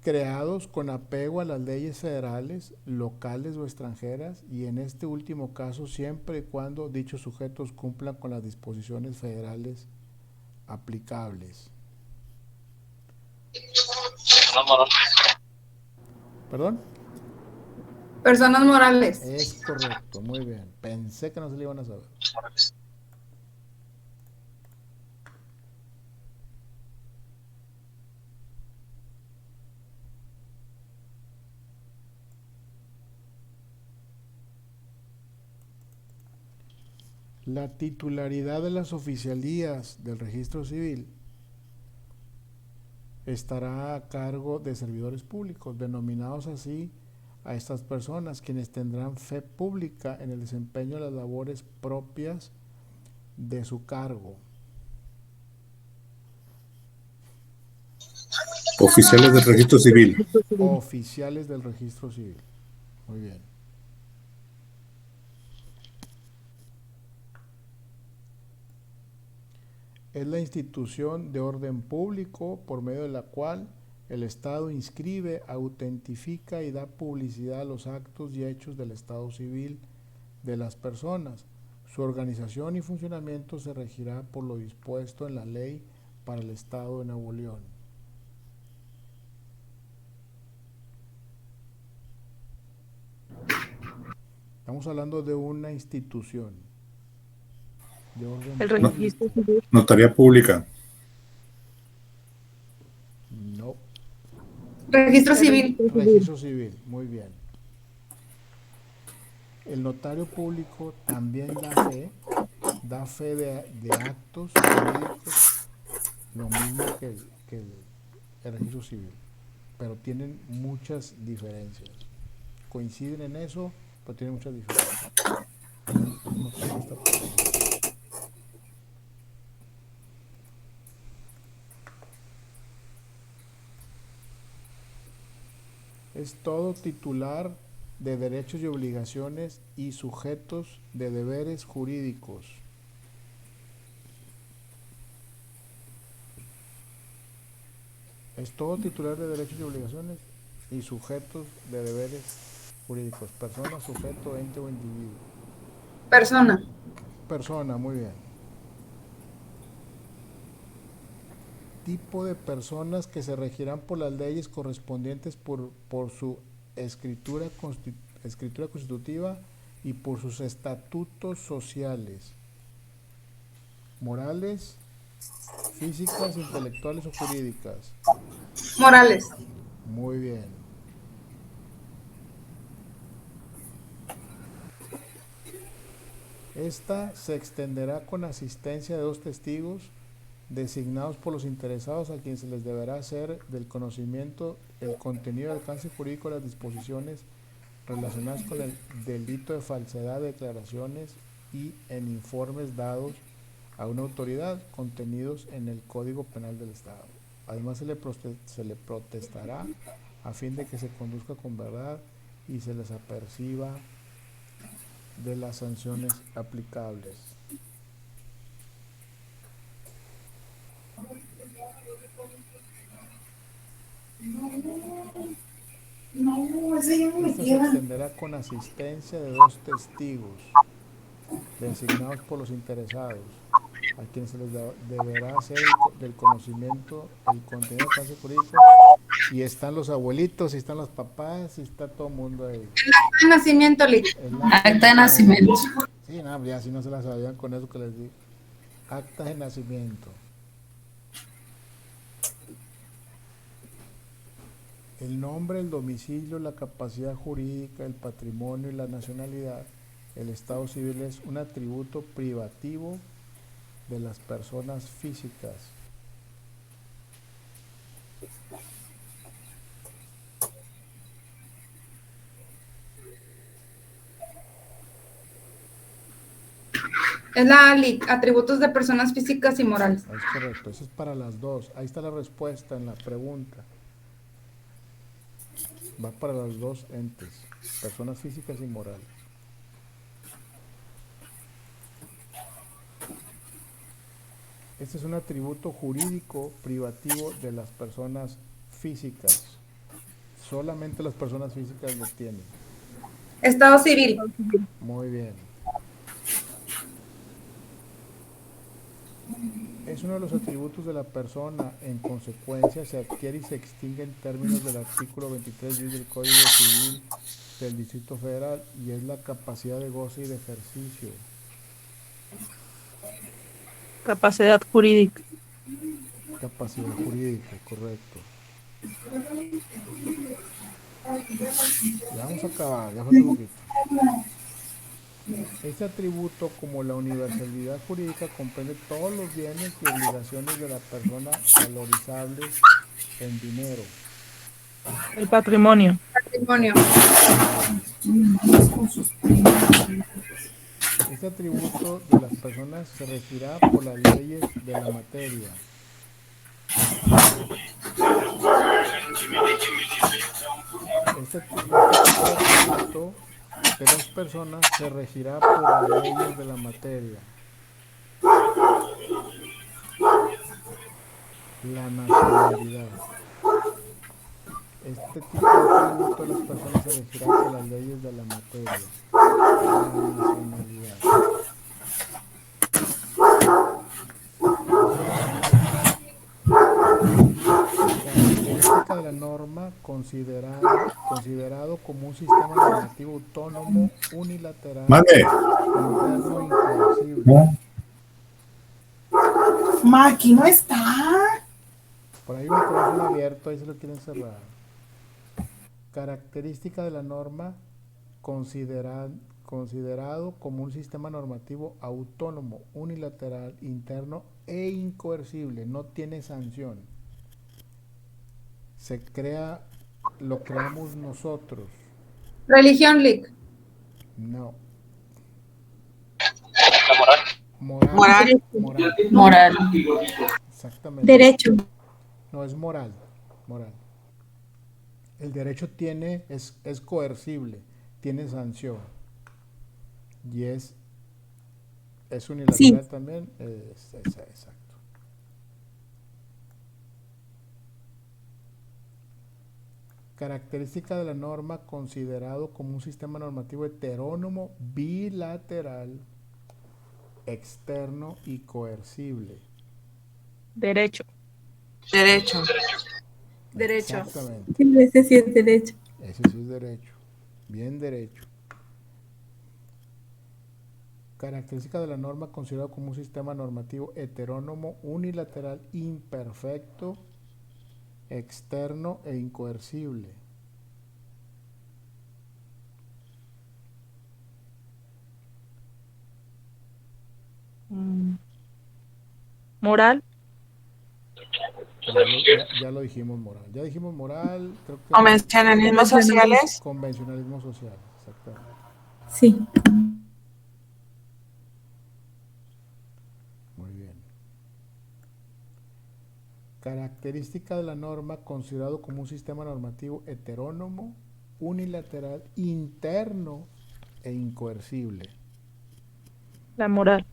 S1: creados con apego a las leyes federales, locales o extranjeras, y en este último caso siempre y cuando dichos sujetos cumplan con las disposiciones federales aplicables. ¿Perdón?
S2: Personas morales.
S1: Es correcto, muy bien. Pensé que no se le iban a saber. La titularidad de las oficialías del registro civil estará a cargo de servidores públicos, denominados así a estas personas, quienes tendrán fe pública en el desempeño de las labores propias de su cargo.
S6: Oficiales del registro civil.
S1: Oficiales del registro civil. Muy bien. Es la institución de orden público por medio de la cual el Estado inscribe, autentifica y da publicidad a los actos y hechos del Estado civil de las personas. Su organización y funcionamiento se regirá por lo dispuesto en la Ley para el Estado de Nuevo León. Estamos hablando de una institución de orden
S4: El
S1: público.
S4: registro civil.
S6: Notaría pública.
S1: No.
S2: Registro civil.
S1: Registro civil, muy bien. El notario público también da fe de actos jurídicos, lo mismo que el registro civil, pero tienen muchas diferencias. Coinciden en eso, pero tienen muchas diferencias. No sé si está por ahí. Es todo titular de derechos y obligaciones y sujetos de deberes jurídicos. Es todo titular de derechos y obligaciones y sujetos de deberes jurídicos. Persona, sujeto, ente o individuo.
S2: Persona.
S1: Persona, muy bien. Tipo de personas que se regirán por las leyes correspondientes por su escritura constitutiva y por sus estatutos sociales, morales, físicas, intelectuales o jurídicas.
S2: Morales.
S1: Muy bien. Esta se extenderá con asistencia de 2 testigos designados por los interesados, a quienes se les deberá hacer del conocimiento el contenido y alcance jurídico de las disposiciones relacionadas con el delito de falsedad de declaraciones y en informes dados a una autoridad contenidos en el Código Penal del Estado. Además se le protestará a fin de que se conduzca con verdad y se les aperciba de las sanciones aplicables. Esta se extenderá con asistencia de 2 testigos designados por los interesados, a quienes se les deberá hacer del conocimiento el contenido del caso jurídico, y están los abuelitos, y están los papás, y está todo el mundo ahí.
S7: De nacimiento, Lick.
S5: Acta de nacimiento.
S1: Sí, no, ya si no se las sabían con eso que les digo. Actas de nacimiento. El nombre, el domicilio, la capacidad jurídica, el patrimonio y la nacionalidad. El estado civil es un atributo privativo de las personas físicas.
S7: Es la Lick, atributos de personas físicas y morales.
S1: Es correcto, eso es para las dos. Ahí está la respuesta en la pregunta. Va para los dos entes, personas físicas y morales. Este es un atributo jurídico privativo de las personas físicas. Solamente las personas físicas lo tienen.
S7: Estado civil.
S1: Muy bien. Es uno de los atributos de la persona. En consecuencia, se adquiere y se extingue en términos del artículo 23 bis del Código Civil del Distrito Federal, y es la capacidad de goce y de ejercicio.
S4: Capacidad jurídica.
S1: Capacidad jurídica, correcto. Ya vamos a acabar, ya falta un poquito. Este atributo, como la universalidad jurídica, comprende todos los bienes y obligaciones de la persona valorizables en dinero.
S4: El patrimonio.
S7: Patrimonio.
S1: Este atributo de las personas se regirá por las leyes de la materia. Este atributo de las personas se regirá por las leyes de la materia. La nacionalidad. Este tipo de atributo de las personas se regirá por las leyes de la materia. La nacionalidad. Característica de la norma considerado como un sistema normativo autónomo, unilateral,
S6: Mande.
S1: interno e incoercible.
S8: Ma, aquí no está.
S1: Por ahí un micrófono abierto, ahí se lo quieren cerrar. Característica de la norma considerado como un sistema normativo autónomo, unilateral, interno e incoercible. No tiene sanción. Se crea, lo creamos nosotros.
S7: Religión, Lick.
S1: No.
S3: La moral.
S1: Moral.
S5: Moral.
S1: Exactamente.
S2: Derecho.
S1: No, es moral. Moral. El derecho es coercible, tiene sanción. Y es unilateral
S2: Sí.
S1: también. Exacto. Característica de la norma considerado como un sistema normativo heterónomo, bilateral, externo y coercible.
S4: Derecho.
S8: Derecho.
S7: Derecho.
S1: Exactamente.
S2: Sí, ese sí es derecho.
S1: Ese sí es derecho. Bien derecho. Característica de la norma considerado como un sistema normativo heterónomo, unilateral, imperfecto, externo e incoercible.
S4: Moral.
S1: Ya lo dijimos moral. Ya dijimos moral, creo que
S8: Convencionalismos sociales.
S1: convencionalismo social, exactamente.
S2: Sí.
S1: Muy bien. Característica de la norma considerado como un sistema normativo heterónomo, unilateral, interno e incoercible.
S4: La moral.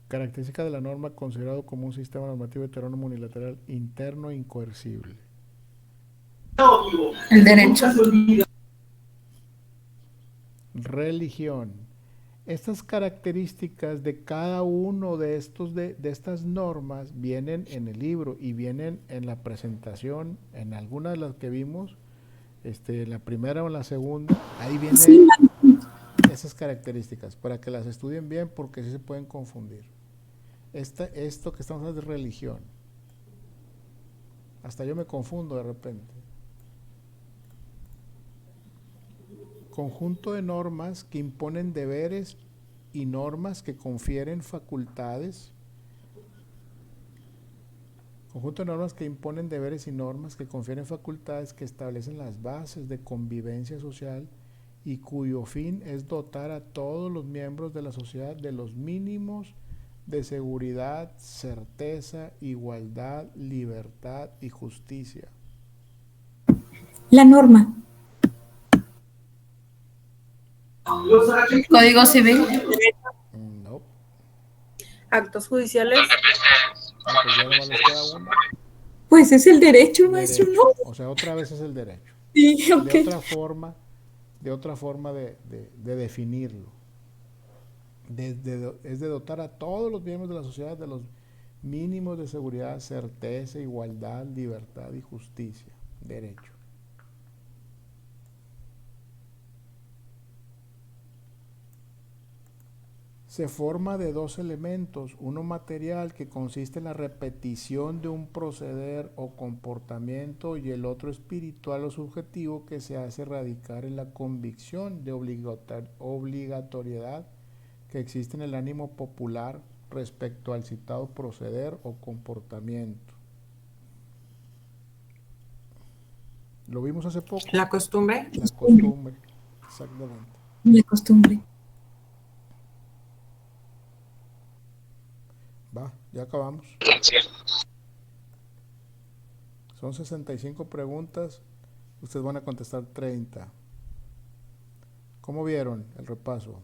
S1: Característica de la norma considerado como un sistema normativo heterónomo unilateral interno e incoercible.
S5: El derecho.
S1: Religión. Estas características de cada uno de estas normas vienen en el libro y vienen en la presentación, en algunas de las que vimos, la primera o la segunda, ahí vienen
S2: Sí,
S1: esas características, para que las estudien bien porque sí se pueden confundir. Esto que estamos hablando es religión. Hasta yo me confundo de repente. Conjunto de normas que imponen deberes y normas que confieren facultades. Conjunto de normas que imponen deberes y normas que confieren facultades que establecen las bases de convivencia social y cuyo fin es dotar a todos los miembros de la sociedad de los mínimos de seguridad, certeza, igualdad, libertad y justicia.
S2: la norma.
S5: Código civil.
S1: No,
S8: Actos judiciales.
S1: pues ya nomás les queda una.
S2: Pues es el derecho, maestro,
S1: Derecho.
S2: ¿no?
S1: O sea, otra vez es el derecho.
S2: Sí, ok.
S1: De otra forma de definirlo. Es de dotar a todos los miembros de la sociedad de los mínimos de seguridad, certeza, igualdad, libertad y justicia. Derecho. Se forma de dos elementos, uno material que consiste en la repetición de un proceder o comportamiento y el otro espiritual o subjetivo que se hace radicar en la convicción de obligatoriedad que existe en el ánimo popular respecto al citado proceder o comportamiento. Lo vimos hace poco.
S8: La costumbre.
S1: La costumbre, exactamente.
S2: La costumbre.
S1: Va, ya acabamos. Son 65 preguntas, ustedes van a contestar 30. ¿Cómo vieron el repaso?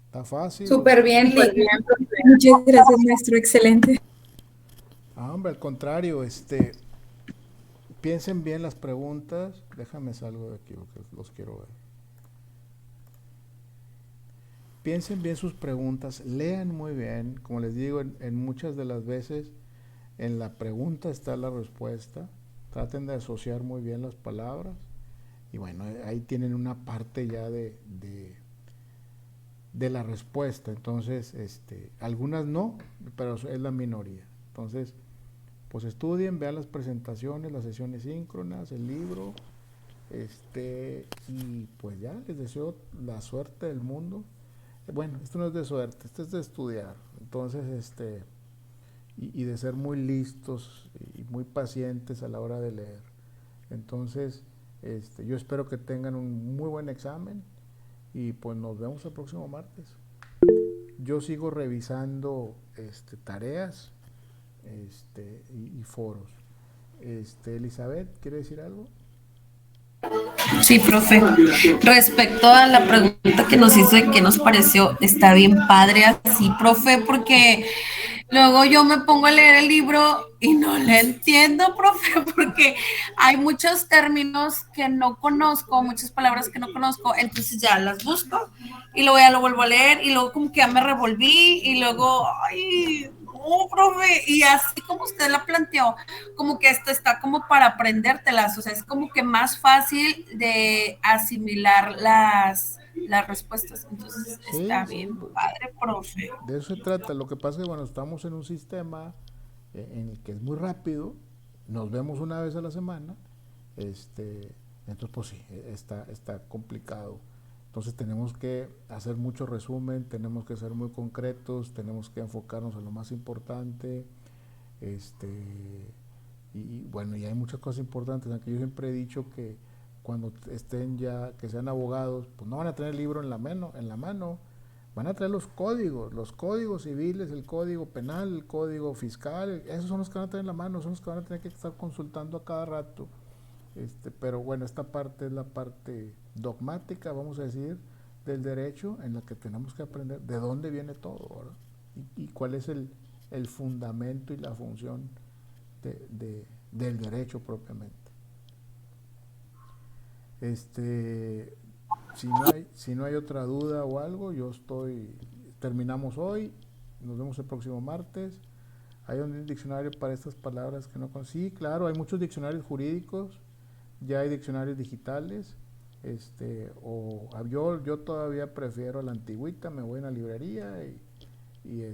S1: ¿Está fácil?
S7: Súper bien, Lick.
S2: Muchas gracias, maestro. Excelente.
S1: Ah, hombre, al contrario, piensen bien las preguntas. Déjame salgo de aquí porque los quiero ver. Piensen bien sus preguntas, lean muy bien. Como les digo, en muchas de las veces en la pregunta está la respuesta. Traten de asociar muy bien las palabras. Y bueno, ahí tienen una parte ya de la respuesta. Entonces, algunas no, pero es la minoría. Entonces, pues estudien, vean las presentaciones, las sesiones síncronas, el libro, y pues ya les deseo la suerte del mundo. Bueno, esto no es de suerte, esto es de estudiar. Entonces, y de ser muy listos y muy pacientes a la hora de leer. Entonces, yo espero que tengan un muy buen examen y pues nos vemos el próximo martes. Yo sigo revisando tareas y foros. Elizabeth, ¿quiere decir algo?
S5: Sí, profe. Respecto a la pregunta que nos hizo y que nos pareció, está bien padre así, profe, porque luego yo me pongo a leer el libro y no le entiendo, profe, porque hay muchos términos que no conozco, muchas palabras que no conozco, entonces ya las busco y luego ya lo vuelvo a leer y luego como que ya me revolví y luego, ay, no, profe, y así como usted la planteó, como que esto está como para aprendértelas, o sea, es como que más fácil de asimilar las respuestas, entonces
S1: Sí,
S5: está
S1: sí,
S5: bien padre, profe.
S1: de eso se trata. Lo que pasa es que, bueno, estamos en un sistema en el que es muy rápido, nos vemos una vez a la semana, entonces pues sí, está complicado. Entonces tenemos que hacer mucho resumen, tenemos que ser muy concretos, tenemos que enfocarnos en lo más importante, y bueno, y hay muchas cosas importantes, aunque yo siempre he dicho que cuando estén ya, que sean abogados, pues no van a tener el libro en la mano, van a traer los códigos civiles, el código penal, el código fiscal, esos son los que van a tener en la mano, son los que van a tener que estar consultando a cada rato. Pero bueno, esta parte es la parte dogmática, vamos a decir, del derecho, en la que tenemos que aprender de dónde viene todo, ¿verdad? Y cuál es el fundamento y la función del derecho propiamente. Si no hay otra duda o algo, terminamos hoy, nos vemos el próximo martes. ¿Hay un diccionario para estas palabras que no conozco? Sí, claro, hay muchos diccionarios jurídicos, ya hay diccionarios digitales, yo todavía prefiero la antigüita, me voy a una librería y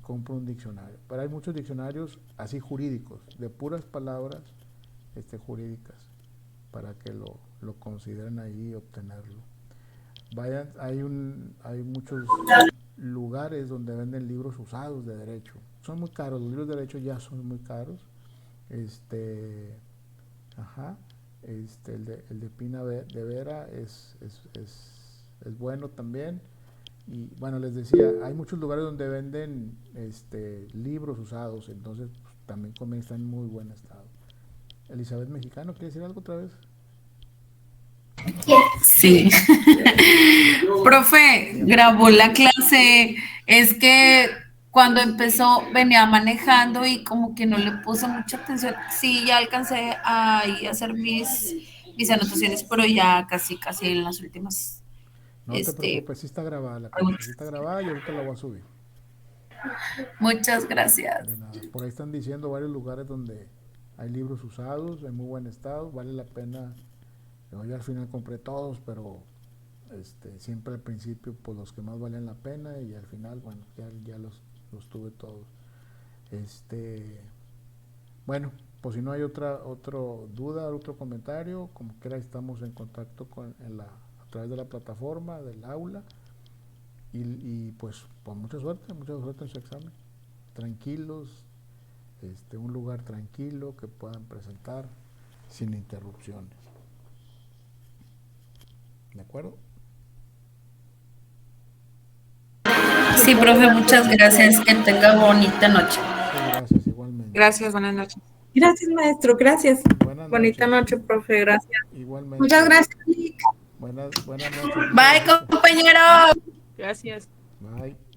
S1: compro un diccionario. Pero hay muchos diccionarios así jurídicos, de puras palabras jurídicas, para que lo consideren ahí y obtenerlo. Hay muchos lugares donde venden libros usados de derecho. Son muy caros, los libros de derecho ya son muy caros. El de Pina de Vera es bueno también. Y bueno, les decía, hay muchos lugares donde venden libros usados, entonces pues, también están en muy buen estado. Elizabeth Mexicano, ¿quiere decir algo otra vez?
S5: Sí. Profe, grabó la clase. Es que cuando empezó venía manejando y como que no le puse mucha atención. Sí, ya alcancé a hacer mis anotaciones, pero ya casi en las últimas.
S1: No te preocupes, sí está grabada la clase, sí está grabada y ahorita la voy a subir.
S5: Muchas gracias.
S1: De nada. Por ahí están diciendo varios lugares donde hay libros usados en muy buen estado, vale la pena. Yo al final compré todos, pero siempre al principio pues los que más valían la pena y al final, bueno, ya los tuve todos. Bueno, pues si no hay otra duda, otro comentario, como quiera estamos en contacto a través de la plataforma del aula y pues mucha suerte en su examen. Tranquilos, un lugar tranquilo que puedan presentar sin interrupciones. ¿De acuerdo?
S5: Sí, profe, muchas gracias. Que tenga bonita noche.
S1: Gracias, igualmente.
S8: Gracias, buenas noches.
S2: Gracias, maestro, gracias.
S1: Buenas
S8: Bonita
S1: noches.
S8: noche, profe, gracias.
S1: Igualmente.
S7: Muchas gracias, Lick.
S1: Buenas noches.
S5: Bye, compañero.
S4: Gracias.
S1: Bye.